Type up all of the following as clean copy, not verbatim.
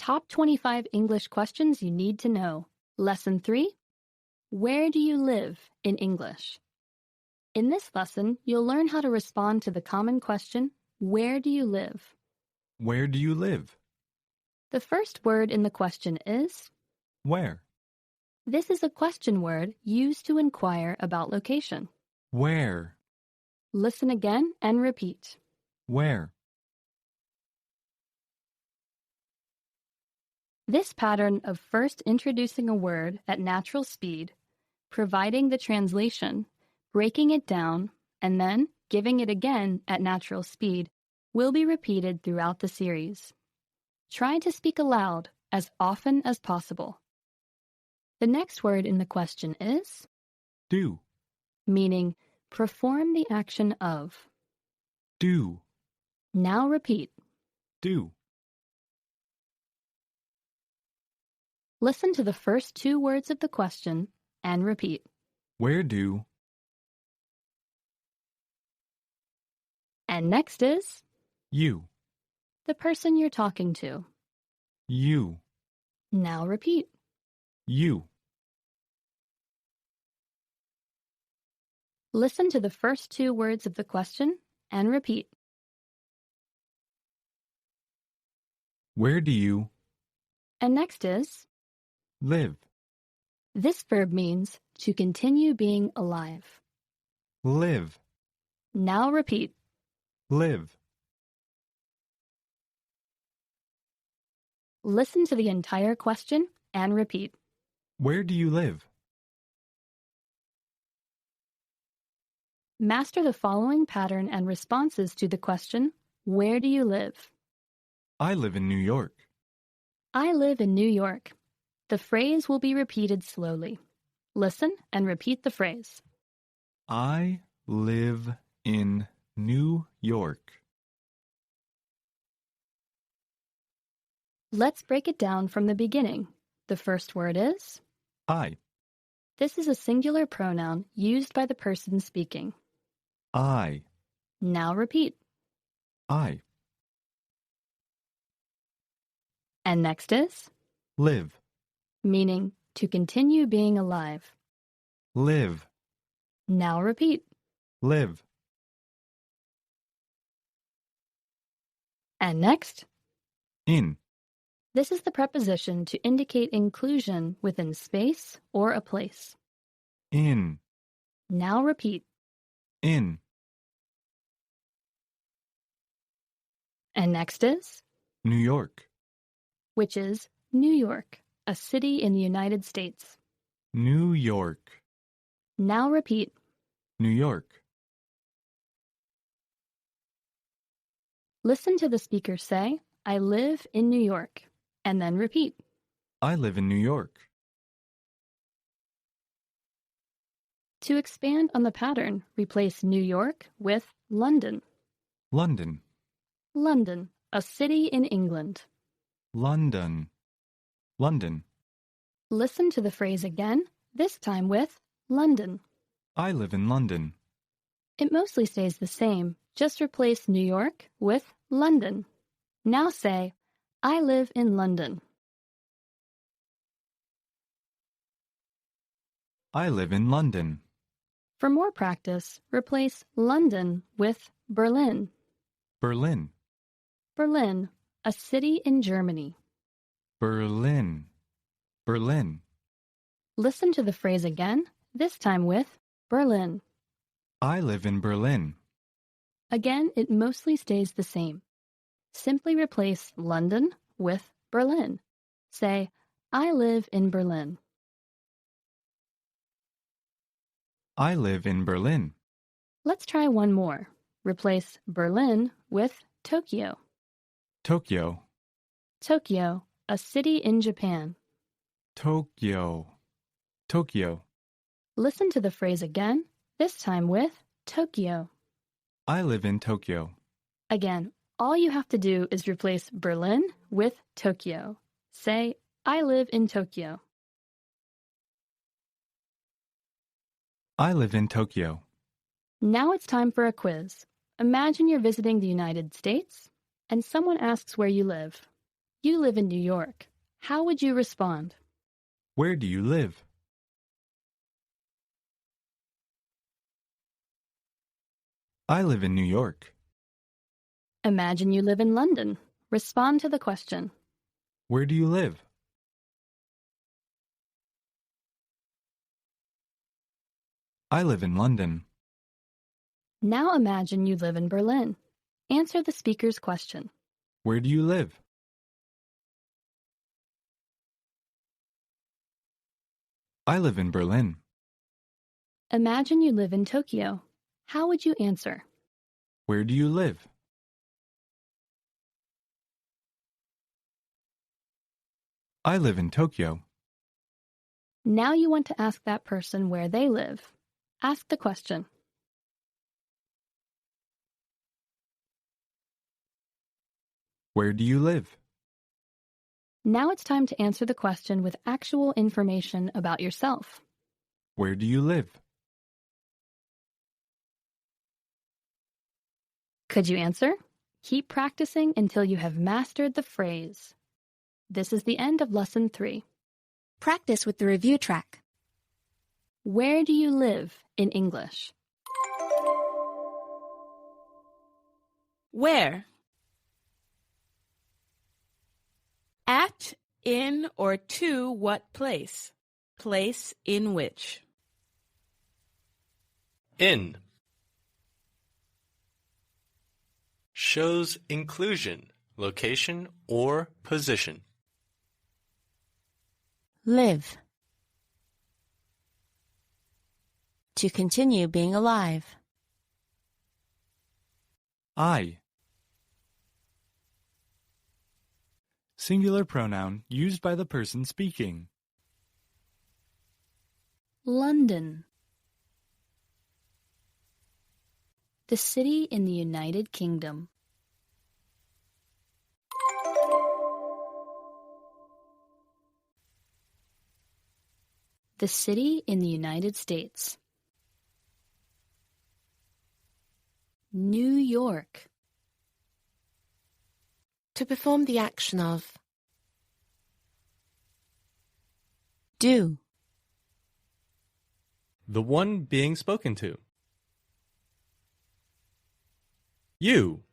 Top 25 English questions you need to know. Lesson 3. Where do you live in English? In this lesson, you'll learn how to respond to the common question, where do you live? Where do you live? The first word in the question is Where? This is a question word used to inquire about location. Where? Listen again and repeat. Where? This pattern of first introducing a word at natural speed, providing the translation, breaking it down, and then giving it again at natural speed will be repeated throughout the series. Try to speak aloud as often as possible. The next word in the question is Do. meaning perform the action of. Do. Now repeat. Do. Listen to the first two words of the question and repeat. Where do? And next is You. the person you're talking to. You. Now repeat. You. Listen to the first two words of the question and repeat. Where do you And next is live? this verb means to continue being alive. Live. Now repeat. Live. Listen to the entire question and repeat. Where do you live? Master the following pattern and responses to the question, where do you live? I live in New York. I live in New York. The phrase will be repeated slowly. Listen and repeat the phrase. I live in New York. Let's break it down from the beginning. The first word is I. This is a singular pronoun used by the person speaking. I. Now repeat. I. And next is Live. meaning to continue being alive. Live. Now repeat. Live. And next, In. this is the preposition to indicate inclusion within space or a place. In. Now repeat. In. And next is, New York. which is New York, a city in the United States. New York. Now repeat. New York. Listen to the speaker say, I live in New York, and then repeat. I live in New York. To expand on the pattern, replace New York with London. London. London, a city in England. London. London. Listen to the phrase again, this time with London. I live in London. It mostly stays the same, just replace New York with London. Now say, I live in London. I live in London. For more practice, replace London with Berlin. Berlin. Berlin, a city in Germany. Berlin. Berlin. Listen to the phrase again, this time with Berlin. I live in Berlin. Again, it mostly stays the same. Simply replace London with Berlin. Say, I live in Berlin. I live in Berlin. Let's try one more. Replace Berlin with Tokyo. Tokyo. Tokyo, a city in Japan. Tokyo. Tokyo. Listen to the phrase again, this time with Tokyo. I live in Tokyo. Again, all you have to do is replace Berlin with Tokyo. Say, I live in Tokyo. I live in Tokyo. Now it's time for a quiz. Imagine you're visiting the United States and someone asks where you live. You live in New York. How would you respond? Where do you live? I live in New York. Imagine you live in London. Respond to the question. Where do you live? I live in London. Now imagine you live in Berlin. Answer the speaker's question. Where do you live? I live in Berlin. Imagine you live in Tokyo. How would you answer? Where do you live? I live in Tokyo. Now you want to ask that person where they live. Ask the question. Where do you live? Now it's time to answer the question with actual information about yourself. Where do you live? Could you answer? Keep practicing until you have mastered the phrase. This is the end of Lesson 3. Practice with the review track. Where do you live in English? Where? At, in, or to what place? Place in which? In. Shows inclusion, location, or position. Live. To continue being alive. I. Singular pronoun used by the person speaking. London. The city in the United Kingdom. The city in the United States. New York. To perform the action of. Do. The one being spoken to. You.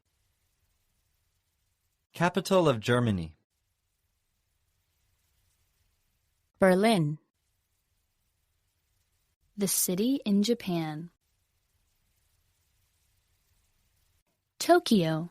Capital of Germany. Berlin. The city in Japan. Tokyo.